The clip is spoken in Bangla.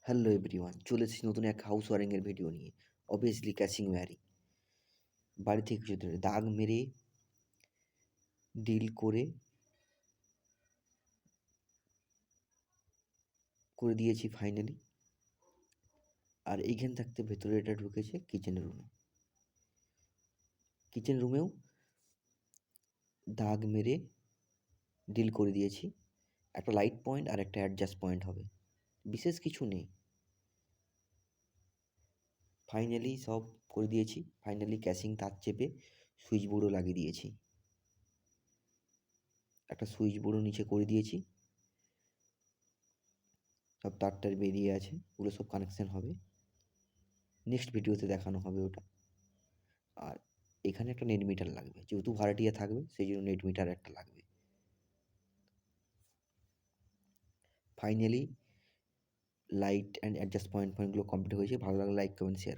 হ্যালো এভরিওয়ান, চলে এসেছি নতুন এক হাউস ওয়ারিংয়ের ভিডিও নিয়ে। Obviously catching wiring. বাড়ি থেকে কিছু দূরে দাগ মেরে ডিল করে দিয়েছি ফাইনালি। আর এইখান থাকতে ভেতরে এটা ঢুকেছে কিচেন রুমেও দাগ মেরে ডিল করে দিয়েছি। একটা লাইট পয়েন্ট আর একটা অ্যাডজাস্ট পয়েন্ট হবে, বিশেষ কিছু নেই। ফাইনালি সব করে দিয়েছি। ফাইনালি ক্যাচিং তার চেপে সুইচ বোর্ডও লাগিয়ে দিয়েছি। একটা সুইচ বোর্ডও নিচে করে দিয়েছি। সব তারটার বেরিয়ে আছে, ওগুলো সব কানেকশান হবে। নেক্সট ভিডিওতে দেখানো হবে ওটা। আর এখানে একটা নেট মিটার লাগবে, যেহেতু ভাড়াটিয়া থাকবে সেই জন্য নেট মিটার একটা লাগবে। ফাইনালি লাইট অ্যান্ড অ্যাডজাস্ট পয়েন্টগুলো কমপ্লিট হয়েছে। ভালো লাগলে লাইক, কমেন্ট, শেয়ার।